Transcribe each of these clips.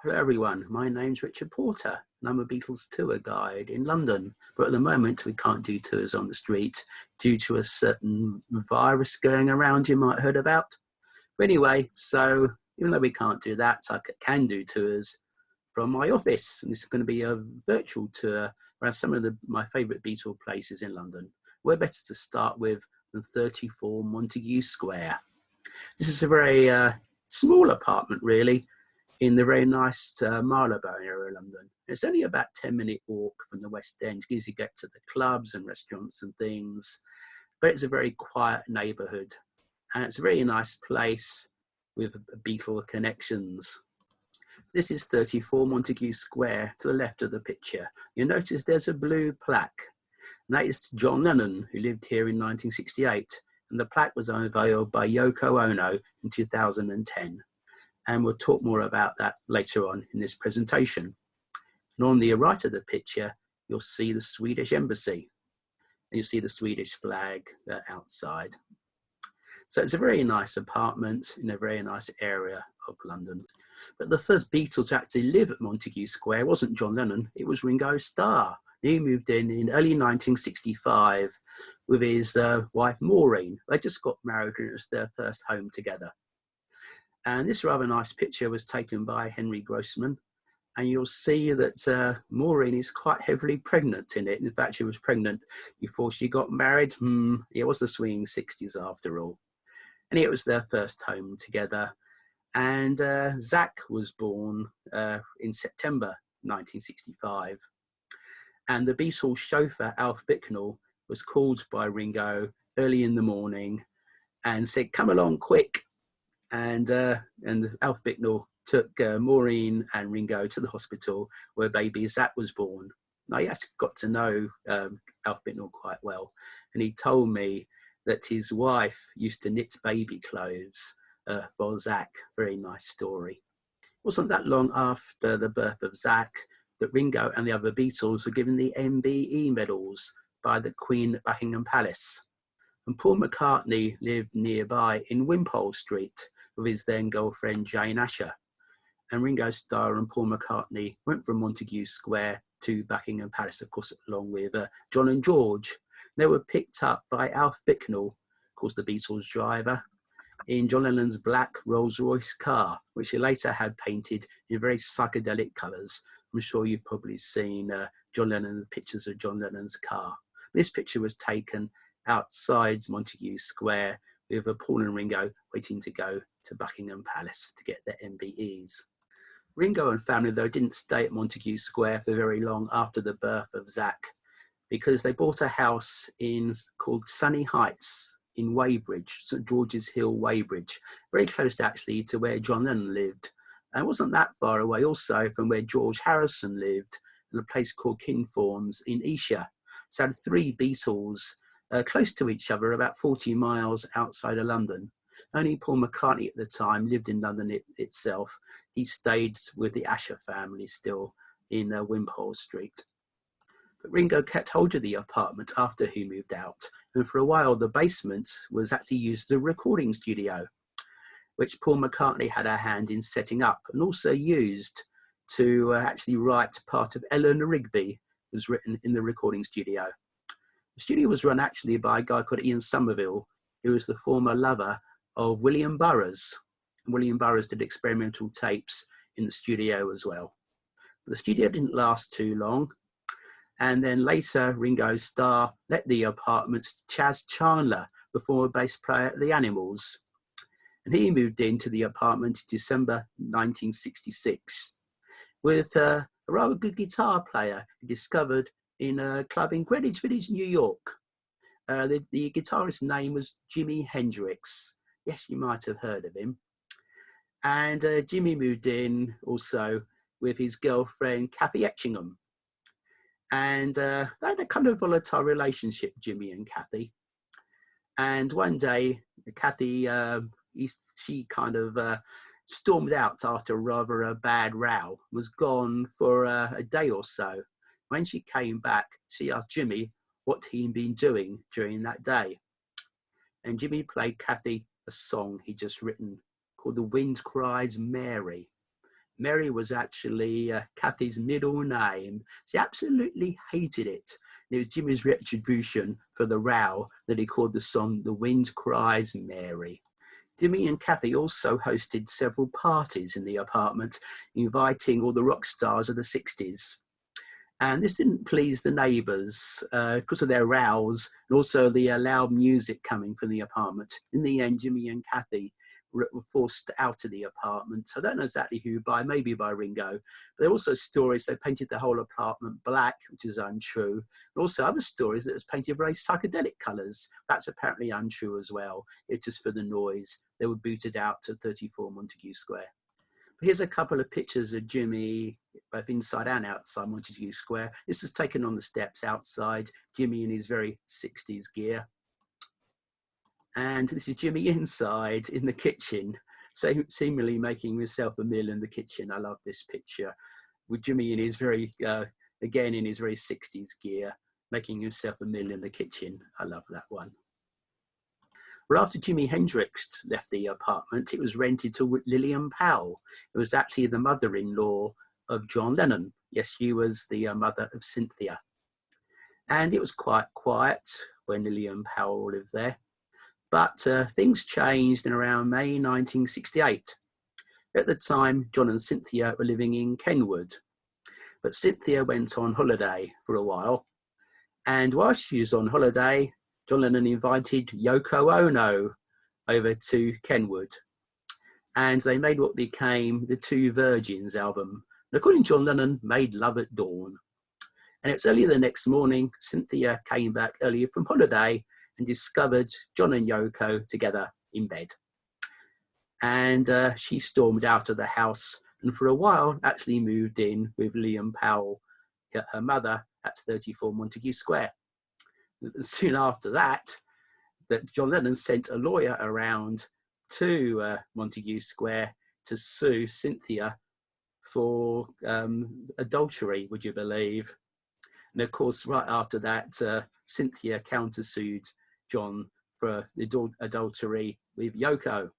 Hello everyone, my name's Richard Porter and I'm a Beatles tour guide in London, but at the moment we can't do tours on the street due to a certain virus going around you might have heard about. But anyway, so even though we can't do that, I can do tours from my office, and this is going to be a virtual tour around some of my favourite Beatle places in London. Where better to start with than 34 Montagu Square. This is a very small apartment really, in the very nice Marylebone area of London. It's only about a 10-minute walk from the West End, because you get to the clubs and restaurants and things, but it's a very quiet neighbourhood, and it's a very nice place with Beatle connections. This is 34 Montagu Square to the left of the picture. You'll notice there's a blue plaque, and that is to John Lennon, who lived here in 1968, and the plaque was unveiled by Yoko Ono in 2010. And we'll talk more about that later on in this presentation. And on the right of the picture, you'll see the Swedish embassy, and you'll see the Swedish flag outside. So it's a very nice apartment in a very nice area of London. But the first Beatle to actually live at Montagu Square wasn't John Lennon, it was Ringo Starr. He moved in early 1965 with his wife Maureen. They just got married and it was their first home together. And this rather nice picture was taken by Henry Grossman. And you'll see that Maureen is quite heavily pregnant in it. In fact, she was pregnant before she got married. It was the swinging 60s after all. And it was their first home together. And Zach was born in September 1965. And the Beatles chauffeur, Alf Bicknell, was called by Ringo early in the morning and said, "Come along quick." And Alf Bicknell took Maureen and Ringo to the hospital where baby Zach was born. Now, I actually got to know Alf Bicknell quite well, and he told me that his wife used to knit baby clothes for Zach. Very nice story. It wasn't that long after the birth of Zach that Ringo and the other Beatles were given the MBE medals by the Queen at Buckingham Palace. And Paul McCartney lived nearby in Wimpole Street with his then girlfriend Jane Asher. And Ringo Starr and Paul McCartney went from Montagu Square to Buckingham Palace, of course, along with John and George. They were picked up by Alf Bicknell, of course, the Beatles driver, in John Lennon's black Rolls-Royce car, which he later had painted in very psychedelic colours. I'm sure you've probably seen John Lennon, pictures of John Lennon's car. This picture was taken outside Montagu Square with Paul and Ringo waiting to go to Buckingham Palace to get their MBEs. Ringo and family, though, didn't stay at Montagu Square for very long after the birth of Zach, because they bought a house called Sunny Heights in Weybridge, St George's Hill, Weybridge, very close actually to where John Lennon lived. And it wasn't that far away also from where George Harrison lived, in a place called Kinfauns in Esher. So had three Beatles close to each other, about 40 miles outside of London. Only Paul McCartney at the time lived in London itself. He stayed with the Asher family still in Wimpole Street. But Ringo kept hold of the apartment after he moved out. And for a while, the basement was actually used as a recording studio, which Paul McCartney had a hand in setting up, and also used to actually write part of Eleanor Rigby was written in the recording studio. The studio was run actually by a guy called Ian Somerville, who was the former lover of William Burroughs. William Burroughs did experimental tapes in the studio as well. But the studio didn't last too long. And then later, Ringo Starr let the apartment to Chas Chandler, the former bass player at the Animals. And he moved into the apartment in December 1966 with a rather good guitar player he discovered in a club in Greenwich Village, New York. The guitarist's name was Jimi Hendrix. Yes, you might have heard of him. And Jimmy moved in also with his girlfriend, Kathy Etchingham. And they had a kind of volatile relationship, Jimmy and Kathy. And one day, Kathy, she kind of stormed out after rather a bad row, was gone for a day or so. When she came back, she asked Jimmy what he'd been doing during that day. And Jimmy played Kathy a song he'd just written called The Wind Cries Mary. Mary was actually Kathy's middle name. She absolutely hated it. It was Jimmy's retribution for the row that he called the song The Wind Cries Mary. Jimmy and Kathy also hosted several parties in the apartment, inviting all the rock stars of the 60s. And this didn't please the neighbours because of their rows and also the loud music coming from the apartment. In the end, Jimmy and Kathy were forced out of the apartment. I don't know exactly who by, maybe by Ringo. But there are also stories they painted the whole apartment black, which is untrue. And also other stories that it was painted very psychedelic colours. That's apparently untrue as well. It's just for the noise. They were booted out to 34 Montagu Square. Here's a couple of pictures of Jimmy, both inside and outside Montagu Square. This was taken on the steps outside, Jimmy in his very 60s gear. And this is Jimmy inside in the kitchen, seemingly making himself a meal in the kitchen. I love this picture with Jimmy in his very, again, in his very 60s gear, making himself a meal in the kitchen. I love that one. Well, after Jimi Hendrix left the apartment, it was rented to Lillian Powell, who was actually the mother-in-law of John Lennon. Yes, she was the mother of Cynthia. And it was quite quiet when Lillian Powell lived there. But things changed in around May 1968. At the time, John and Cynthia were living in Kenwood. But Cynthia went on holiday for a while. And while she was on holiday, John Lennon invited Yoko Ono over to Kenwood. And they made what became the Two Virgins album. And according to John Lennon, made love at dawn. And it's early the next morning, Cynthia came back earlier from holiday and discovered John and Yoko together in bed. And she stormed out of the house and for a while actually moved in with Lillian Powell, her mother, at 34 Montagu Square. And soon after that John Lennon sent a lawyer around to Montagu Square to sue Cynthia for adultery, would you believe? And of course, right after that, Cynthia countersued John for adultery with Yoko.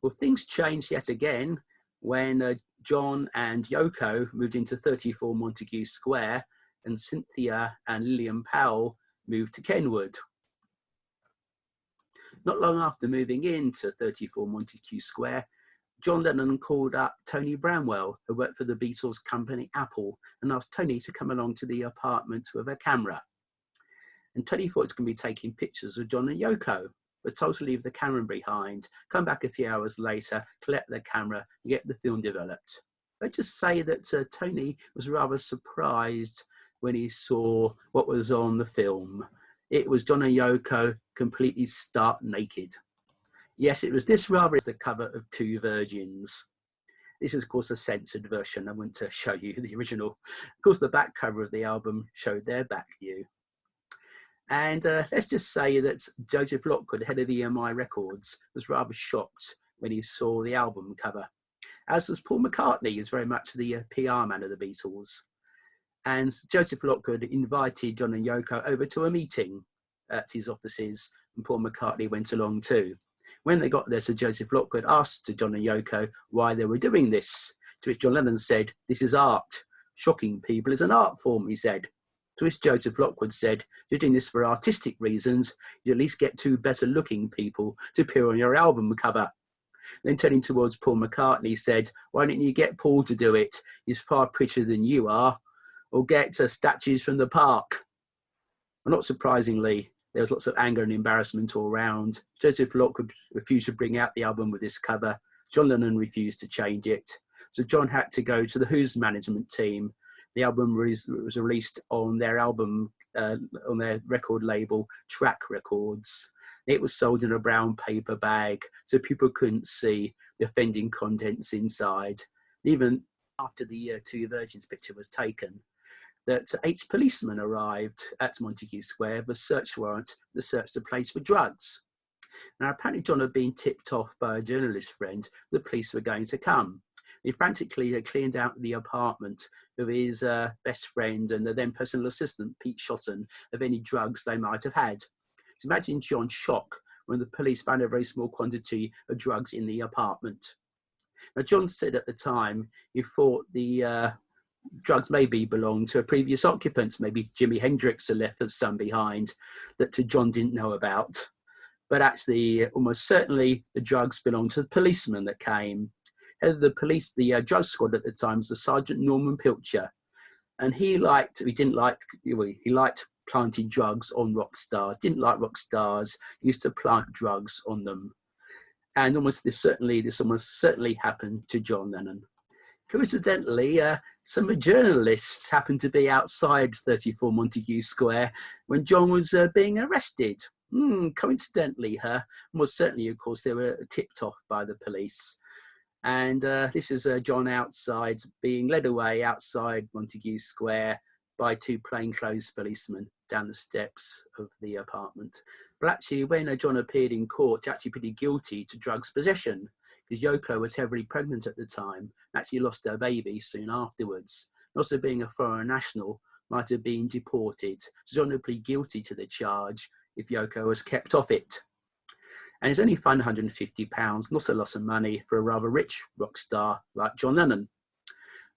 Well, things changed yet again when John and Yoko moved into 34 Montagu Square and Cynthia and Lillian Powell moved to Kenwood. Not long after moving into 34 Montagu Square, John Lennon called up Tony Bramwell, who worked for the Beatles company Apple, and asked Tony to come along to the apartment with a camera. And Tony thought he was going to be taking pictures of John and Yoko, but told to leave the camera behind, come back a few hours later, collect the camera, and get the film developed. Let's just say that Tony was rather surprised when he saw what was on the film. It was John and Yoko completely stark naked. Yes, it was this rather as the cover of Two Virgins. This is, of course, a censored version. I want to show you the original. Of course, the back cover of the album showed their back view. And let's just say that Joseph Lockwood, head of EMI Records, was rather shocked when he saw the album cover. As was Paul McCartney, who's very much the PR man of the Beatles. And Joseph Lockwood invited John and Yoko over to a meeting at his offices, and Paul McCartney went along too. When they got there, Sir Joseph Lockwood asked John and Yoko why they were doing this, to which John Lennon said, "This is art. Shocking people is an art form," he said. To which Joseph Lockwood said, "You're doing this for artistic reasons. You at least get two better looking people to appear on your album cover." Then turning towards Paul McCartney said, "Why don't you get Paul to do it? He's far prettier than you are. Or get statues from the park." Well, not surprisingly, there was lots of anger and embarrassment all round. Joseph Lockwood refused to bring out the album with this cover. John Lennon refused to change it. So John had to go to the Who's management team. The album was released on their album, on their record label, Track Records. It was sold in a brown paper bag, so people couldn't see the offending contents inside. Even after the Two Virgins picture was taken, that 8 policemen arrived at Montagu Square with a search warrant to search the place for drugs. Now, apparently John had been tipped off by a journalist friend the police were going to come. He frantically cleaned out the apartment with his best friend and the then personal assistant, Pete Shotton, of any drugs they might have had. So imagine John's shock when the police found a very small quantity of drugs in the apartment. Now, John said at the time he thought the drugs maybe belonged to a previous occupant. Maybe Jimi Hendrix had left some behind that John didn't know about. But actually, almost certainly, the drugs belonged to the policeman that came. Head of the police, the drug squad at the time was the Sergeant Norman Pilcher. And he liked planting drugs on rock stars, didn't like rock stars, he used to plant drugs on them. And this almost certainly happened to John Lennon. Coincidentally, some journalists happened to be outside 34 Montagu Square when John was being arrested. Coincidentally, most certainly, of course, they were tipped off by the police. And this is John outside, being led away outside Montagu Square by two plainclothes policemen down the steps of the apartment. But actually, when John appeared in court, he actually pleaded guilty to drugs possession, because Yoko was heavily pregnant at the time, actually lost her baby soon afterwards. And also being a foreign national, might have been deported. So John would plead guilty to the charge if Yoko was kept off it. And it's only fined £150, not a lot of money for a rather rich rock star like John Lennon.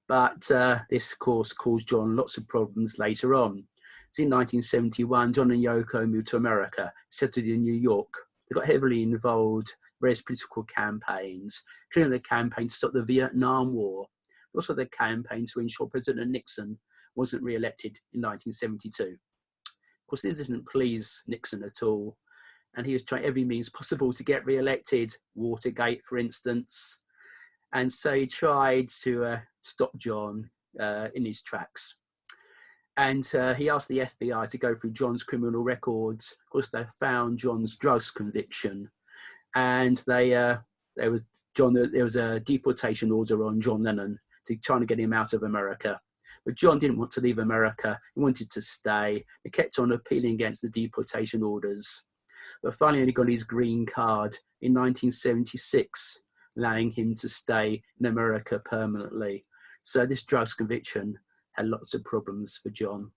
But this, of course, caused John lots of problems later on. So in 1971, John and Yoko moved to America, settled in New York. They got heavily involved in various political campaigns, including the campaign to stop the Vietnam War, also the campaign to ensure President Nixon wasn't re-elected in 1972. Of course, this didn't please Nixon at all, and he was trying every means possible to get re-elected, Watergate, for instance. And so he tried to stop John in his tracks. And he asked the FBI to go through John's criminal records. Of course, they found John's drugs conviction. And there was a deportation order on John Lennon to trying to get him out of America. But John didn't want to leave America. He wanted to stay. He kept on appealing against the deportation orders. But finally, he got his green card in 1976, allowing him to stay in America permanently. So this drugs conviction had lots of problems for John.